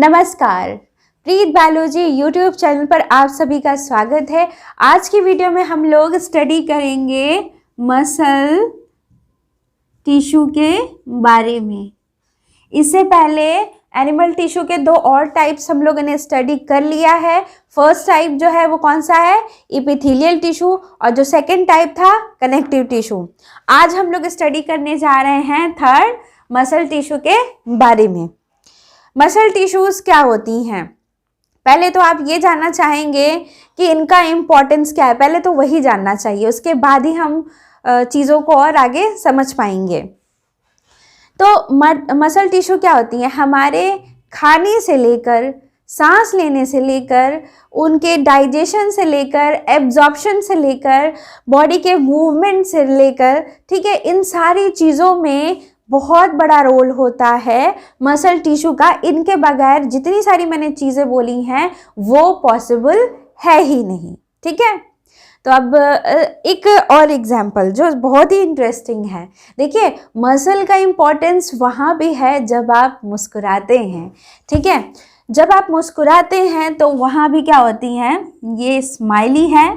नमस्कार, प्रीत biology YouTube channel पर आप सभी का स्वागत है। आज की वीडियो में हम लोग स्टडी करेंगे मसल टिश्यू के बारे में। इससे पहले एनिमल टिश्यू के दो और टाइप्स हम लोगों ने स्टडी कर लिया है। फर्स्ट टाइप जो है वो कौन सा है, एपिथेलियल टिश्यू, और जो सेकेंड टाइप था कनेक्टिव टिश्यू। आज हम लोग स्टडी करने जा रहे हैं थर्ड मसल टिश्यू के बारे में। मसल टिश्यूज़ क्या होती हैं, पहले तो आप ये जानना चाहेंगे कि इनका इम्पोर्टेंस क्या है, पहले तो वही जानना चाहिए, उसके बाद ही हम चीज़ों को और आगे समझ पाएंगे। तो मसल टिश्यू क्या होती हैं, हमारे खाने से लेकर, सांस लेने से लेकर, उनके डाइजेशन से लेकर, एब्जॉर्प्शन से लेकर, बॉडी के मूवमेंट से लेकर, ठीक है, इन सारी चीज़ों में बहुत बड़ा रोल होता है मसल टिश्यू का। इनके बगैर जितनी सारी मैंने चीज़ें बोली हैं वो पॉसिबल है ही नहीं, ठीक है। तो अब एक और एग्जाम्पल जो बहुत ही इंटरेस्टिंग है। देखिए, मसल का इम्पोर्टेंस वहाँ भी है जब आप मुस्कुराते हैं, ठीक है। जब आप मुस्कुराते हैं तो वहाँ भी क्या होती हैं, ये स्माइली है,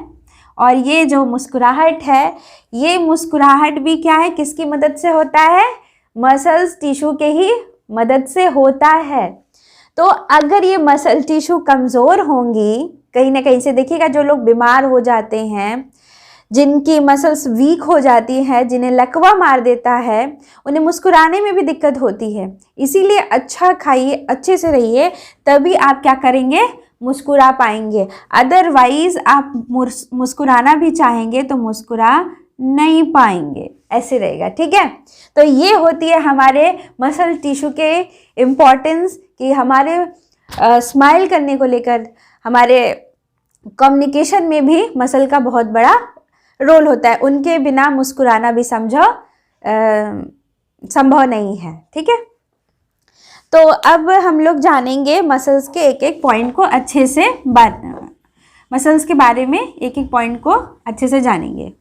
और ये जो मुस्कुराहट है, ये मुस्कुराहट भी क्या है, किसकी मदद से होता है, मसल्स टिश्यू के ही मदद से होता है। तो अगर ये मसल टिश्यू कमज़ोर होंगी, कहीं ना कहीं से देखिएगा, जो लोग बीमार हो जाते हैं, जिनकी मसल्स वीक हो जाती है, जिन्हें लकवा मार देता है, उन्हें मुस्कुराने में भी दिक्कत होती है। इसीलिए अच्छा खाइए, अच्छे से रहिए, तभी आप क्या करेंगे, मुस्कुरा पाएंगे। अदरवाइज़ आप मुस्कुराना भी चाहेंगे तो मुस्कुरा नहीं पाएंगे, ऐसे रहेगा, ठीक है। तो ये होती है हमारे मसल टिश्यू के इम्पोर्टेंस, कि हमारे स्माइल करने को लेकर, हमारे कम्युनिकेशन में भी मसल का बहुत बड़ा रोल होता है। उनके बिना मुस्कुराना भी समझो संभव नहीं है, ठीक है। तो अब हम लोग जानेंगे मसल्स के एक एक पॉइंट को अच्छे से, मसल्स के बारे में एक एक पॉइंट को अच्छे से जानेंगे।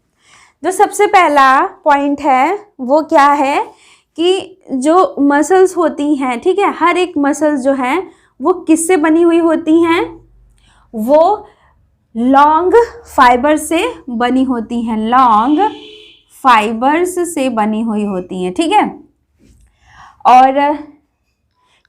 जो सबसे पहला पॉइंट है वो क्या है कि जो मसल्स होती हैं, ठीक है, हर एक मसल्स जो हैं वो किससे बनी हुई होती हैं, वो लॉन्ग फाइबर से बनी होती हैं, लॉन्ग फाइबर्स से बनी हुई होती हैं, ठीक है। और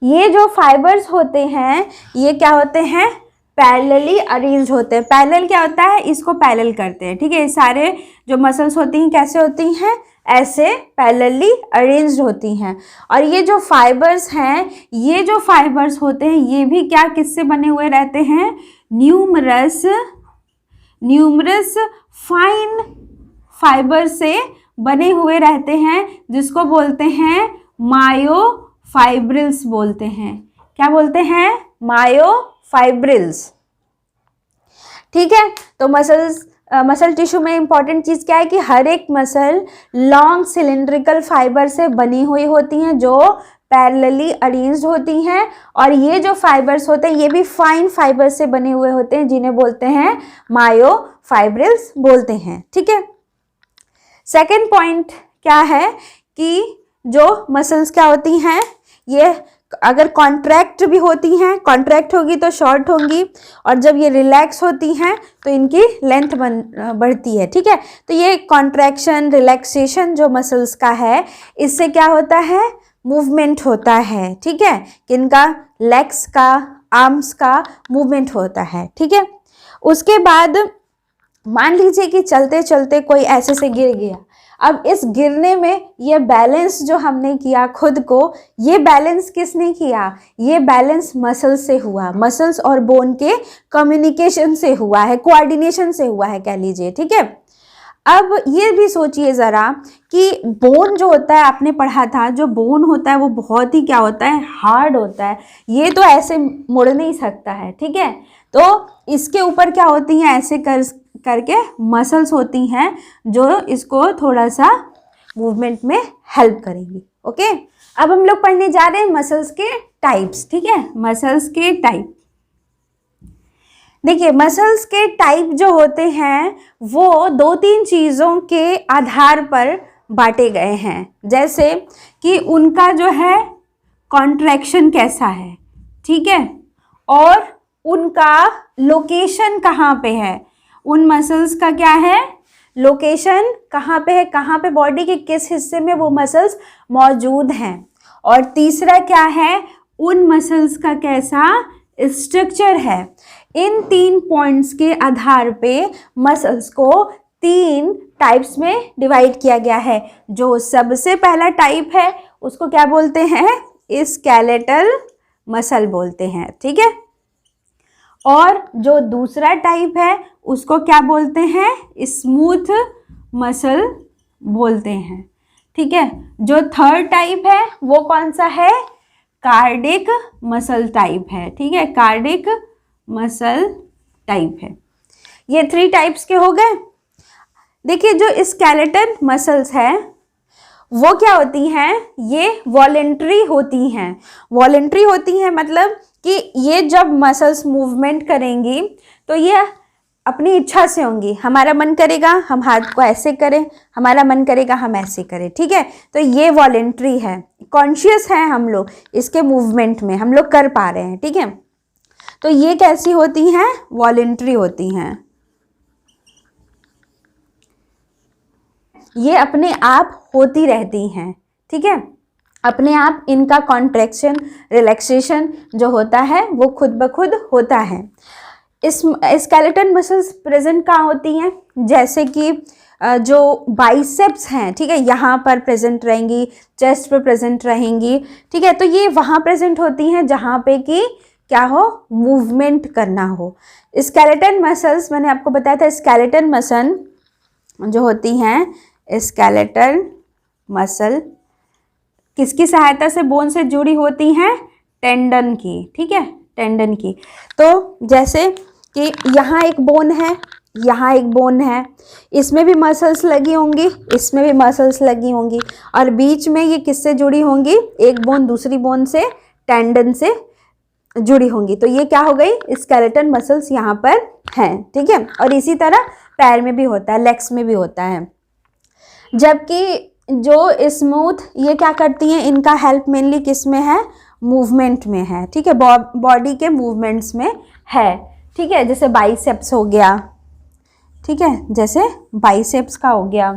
ये जो फाइबर्स होते हैं ये क्या होते हैं, पैरेलली अरेंज्ड होते हैं। पैरेलल क्या होता है, इसको पैरेलल करते हैं, ठीक है। सारे जो मसल्स होती हैं कैसे होती हैं, ऐसे पैरेलली अरेंज्ड होती हैं। और ये जो फाइबर्स हैं, ये जो फाइबर्स होते हैं, ये भी क्या, किससे बने हुए रहते हैं, न्यूमरस फाइन फाइबर से बने हुए रहते हैं, जिसको बोलते हैं मायोफाइब्रिल्स बोलते हैं। क्या बोलते हैं, मायोफाइब्रिल्स, ठीक है। तो मसल टिश्यू में इंपॉर्टेंट चीज़ क्या है कि हर एक मसल लॉन्ग सिलिंड्रिकल फाइबर से बनी हुई होती हैं, जो पैरेलली अरेंज्ड होती हैं। और ये जो फाइबर्स होते हैं ये भी फाइन फाइबर से बने हुए होते हैं, जिन्हें बोलते हैं मायोफाइब्रिल्स बोलते हैं, ठीक है। सेकेंड पॉइंट क्या है कि जो मसल्स क्या होती हैं, ये अगर कॉन्ट्रैक्ट भी होती हैं, कॉन्ट्रैक्ट होगी तो शॉर्ट होंगी, और जब ये रिलैक्स होती हैं तो इनकी लेंथ बढ़ती है, ठीक है। तो ये कॉन्ट्रैक्शन रिलैक्सेशन जो मसल्स का है, इससे क्या होता है, मूवमेंट होता है, ठीक है। किनका, लेग्स का, आर्म्स का मूवमेंट होता है, ठीक है। उसके बाद मान लीजिए कि चलते चलते कोई ऐसे से गिर गया। अब इस गिरने में ये बैलेंस जो हमने किया खुद को, ये बैलेंस किसने किया, ये बैलेंस मसल्स से हुआ, मसल्स और बोन के कम्युनिकेशन से हुआ है, कोऑर्डिनेशन से हुआ है, कह लीजिए, ठीक है। अब ये भी सोचिए ज़रा कि बोन जो होता है, आपने पढ़ा था, जो बोन होता है वो बहुत ही क्या होता है, हार्ड होता है। ये तो ऐसे मुड़ नहीं सकता है, ठीक है। तो इसके ऊपर क्या होती हैं, ऐसे करके मसल्स होती हैं जो इसको थोड़ा सा मूवमेंट में हेल्प करेंगी, ओके। अब हम लोग पढ़ने जा रहे हैं मसल्स के टाइप्स, ठीक है, मसल्स के टाइप। देखिए, मसल्स के टाइप जो होते हैं वो दो तीन चीज़ों के आधार पर बांटे गए हैं, जैसे कि उनका जो है कॉन्ट्रैक्शन कैसा है, ठीक है, और उनका लोकेशन कहाँ पे है, उन मसल्स का क्या है, लोकेशन कहाँ पे है, कहाँ पे बॉडी के किस हिस्से में वो मसल्स मौजूद हैं। और तीसरा क्या है, उन मसल्स का कैसा स्ट्रक्चर है। इन 3 पॉइंट्स के आधार पे मसल्स को 3 टाइप्स में डिवाइड किया गया है। जो सबसे पहला टाइप है उसको क्या बोलते हैं, स्केलेटल मसल बोलते हैं, ठीक है। और जो दूसरा टाइप है उसको क्या बोलते हैं, स्मूथ मसल बोलते हैं, ठीक है। जो थर्ड टाइप है वो कौन सा है, कार्डिक मसल टाइप है, ठीक है, कार्डिक मसल टाइप है। ये 3 टाइप्स के हो गए। देखिए जो स्केलेटल मसल्स है वो क्या होती हैं, ये वॉलेंट्री होती हैं। वॉलेंट्री होती हैं मतलब कि ये जब मसल्स मूवमेंट करेंगी तो ये अपनी इच्छा से होंगी। हमारा मन करेगा हम हाथ को ऐसे करें, हमारा मन करेगा हम ऐसे करें, ठीक है। तो ये वॉलेंट्री है, कॉन्शियस है हम लोग इसके मूवमेंट में, हम लोग कर पा रहे हैं, ठीक है। तो ये कैसी होती हैं, वॉलेंट्री होती हैं। ये अपने आप होती रहती हैं, ठीक है। अपने आप इनका कॉन्ट्रैक्शन रिलैक्सेशन जो होता है वो खुद ब खुद होता है। इस स्केलेटन मसल्स प्रेजेंट कहाँ होती हैं, जैसे कि जो बाइसेप्स हैं, ठीक है, यहाँ पर प्रेजेंट रहेंगी, चेस्ट पर प्रेजेंट रहेंगी, ठीक है। तो ये वहाँ प्रेजेंट होती हैं जहाँ पे कि क्या हो, मूवमेंट करना हो। स्केलेटन मसल्स मैंने आपको बताया था, स्केलेटन मसल जो होती हैं, स्केलेटल मसल किसकी सहायता से बोन से जुड़ी होती हैं, टेंडन की, ठीक है, टेंडन की। तो जैसे कि यहाँ एक बोन है, यहाँ एक बोन है, इसमें भी मसल्स लगी होंगी, इसमें भी मसल्स लगी होंगी, और बीच में ये किससे जुड़ी होंगी, एक बोन दूसरी बोन से, टेंडन से जुड़ी होंगी। तो ये क्या हो गई, स्केलेटन मसल्स यहाँ पर हैं, ठीक है। और इसी तरह पैर में भी होता है, लेग्स में भी होता है। जबकि जो स्मूथ ये क्या करती हैं, इनका हेल्प मेनली किस में है, मूवमेंट में है, ठीक है, बॉडी के मूवमेंट्स में है, ठीक है। जैसे बाइसेप्स हो गया, ठीक है, जैसे बाइसेप्स का हो गया।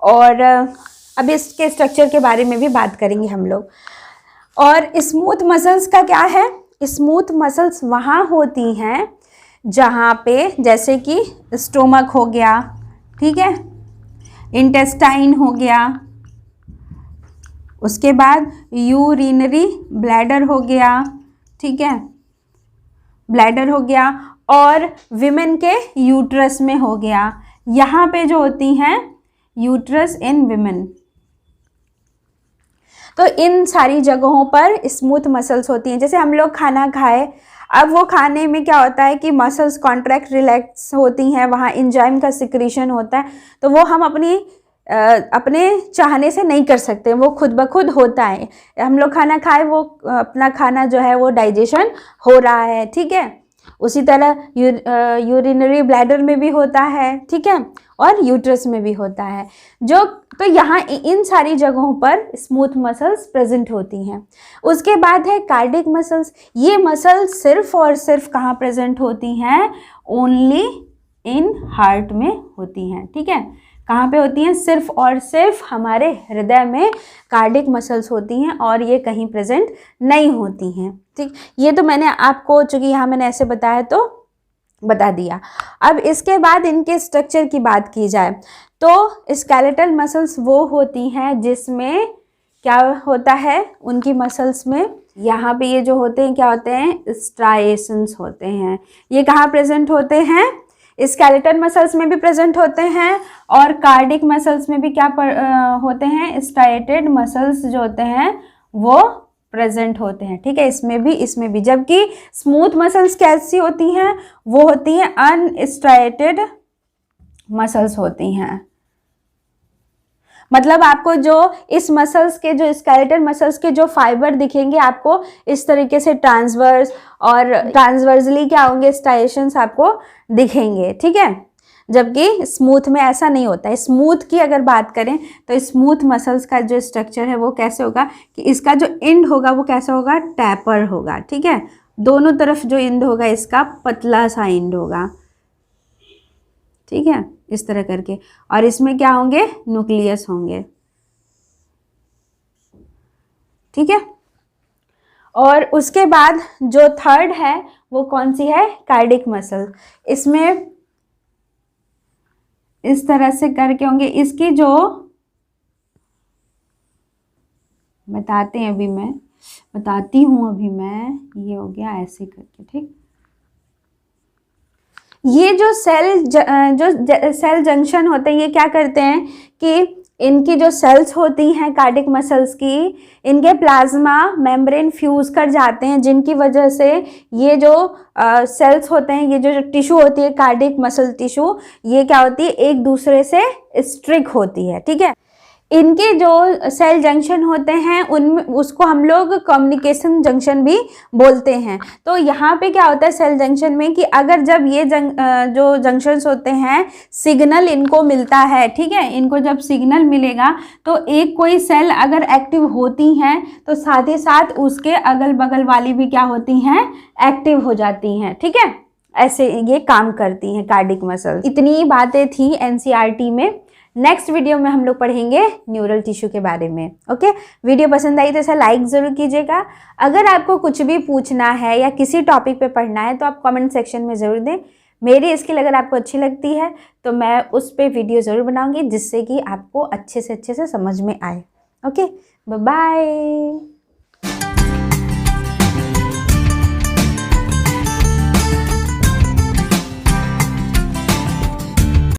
और अब इसके स्ट्रक्चर के बारे में भी बात करेंगे हम लोग। और स्मूथ मसल्स का क्या है, स्मूथ मसल्स वहाँ होती हैं जहाँ पे जैसे कि स्टोमक हो गया, ठीक है, इंटेस्टाइन हो गया, उसके बाद यूरिनरी ब्लैडर हो गया, ठीक है, ब्लैडर हो गया, और विमेन के यूट्रस में हो गया। यहाँ पे जो होती हैं यूट्रस इन विमेन। तो इन सारी जगहों पर स्मूथ मसल्स होती हैं। जैसे हम लोग खाना खाए, अब वो खाने में क्या होता है कि मसल्स कॉन्ट्रैक्ट रिलैक्स होती हैं, वहाँ एंजाइम का सिक्रीशन होता है, तो वो हम अपने चाहने से नहीं कर सकते, वो खुद ब खुद होता है। हम लोग खाना खाए, वो अपना खाना जो है वो डाइजेशन हो रहा है, ठीक है। उसी तरह यूरिनरी ब्लैडर में भी होता है, ठीक है, और यूट्रस में भी होता है। तो यहाँ इन सारी जगहों पर स्मूथ मसल्स प्रेजेंट होती हैं। उसके बाद है कार्डिक मसल्स। ये मसल्स सिर्फ और सिर्फ कहाँ प्रेजेंट होती हैं, ओनली इन हार्ट में होती हैं, ठीक है। कहाँ पे होती हैं, सिर्फ और सिर्फ हमारे हृदय में कार्डिक मसल्स होती हैं, और ये कहीं प्रेजेंट नहीं होती हैं, ठीक। ये तो मैंने आपको, चूँकि यहाँ मैंने ऐसे बताया तो बता दिया। अब इसके बाद इनके स्ट्रक्चर की बात की जाए तो स्केलेटल मसल्स वो होती हैं जिसमें क्या होता है, उनकी मसल्स में यहाँ पे ये जो होते हैं क्या होते हैं, स्ट्राइएशंस होते हैं। ये कहाँ प्रेजेंट होते हैं, स्केलेटल मसल्स में भी प्रेजेंट होते हैं, और कार्डिक मसल्स में भी क्या होते हैं, स्ट्राइएटेड मसल्स जो होते हैं वो प्रेजेंट होते हैं, ठीक है, इसमें भी। जबकि स्मूथ मसल्स कैसी होती हैं, वो होती हैं अनस्ट्राइएटेड मसल्स होती हैं। मतलब आपको जो इस मसल्स के, जो स्केलेटल मसल्स के जो फाइबर दिखेंगे आपको इस तरीके से ट्रांसवर्स और ट्रांसवर्सली क्या होंगे, स्ट्राइएशंस आपको दिखेंगे, ठीक है। जबकि स्मूथ में ऐसा नहीं होता है। स्मूथ की अगर बात करें तो स्मूथ मसल्स का जो स्ट्रक्चर है वो कैसे होगा कि इसका जो एंड होगा वो कैसा होगा, टैपर होगा, ठीक है। दोनों तरफ जो एंड होगा इसका पतला सा एंड होगा, ठीक है, इस तरह करके। और इसमें क्या होंगे, न्यूक्लियस होंगे, ठीक है। और उसके बाद जो थर्ड है वो कौन सी है, कार्डिक मसल। इसमें इस तरह से करके होंगे, इसकी जो बताती हूँ अभी मैं, ये हो गया ऐसे करके, ठीक। ये जो सेल जंक्शन होते हैं ये क्या करते हैं कि इनकी जो सेल्स होती हैं कार्डिक मसल्स की, इनके प्लाज्मा मेम्ब्रेन फ्यूज कर जाते हैं, जिनकी वजह से ये जो सेल्स होते हैं, ये जो टिश्यू होती है कार्डिक मसल टिश्यू, ये क्या होती है, एक दूसरे से स्ट्रिक होती है, ठीक है। इनके जो सेल जंक्शन होते हैं उनमें उसको हम लोग कम्युनिकेशन जंक्शन भी बोलते हैं। तो यहाँ पे क्या होता है सेल जंक्शन में कि अगर जब ये जो जंक्शंस होते हैं सिग्नल इनको मिलता है, ठीक है, इनको जब सिग्नल मिलेगा तो एक कोई सेल अगर एक्टिव होती हैं तो साथ ही साथ उसके अगल बगल वाली भी क्या होती हैं, एक्टिव हो जाती हैं, ठीक है। ऐसे ये काम करती हैं कार्डिक मसल। इतनी बातें थी एनसीईआरटी में। नेक्स्ट वीडियो में हम लोग पढ़ेंगे न्यूरल टिश्यू के बारे में। ओके, वीडियो पसंद आई तो इसे लाइक ज़रूर कीजिएगा। अगर आपको कुछ भी पूछना है या किसी टॉपिक पे पढ़ना है तो आप कमेंट सेक्शन में ज़रूर दें। मेरी स्किल अगर आपको अच्छी लगती है तो मैं उस पर वीडियो ज़रूर बनाऊंगी जिससे कि आपको अच्छे से समझ में आए। Okay, bye bye.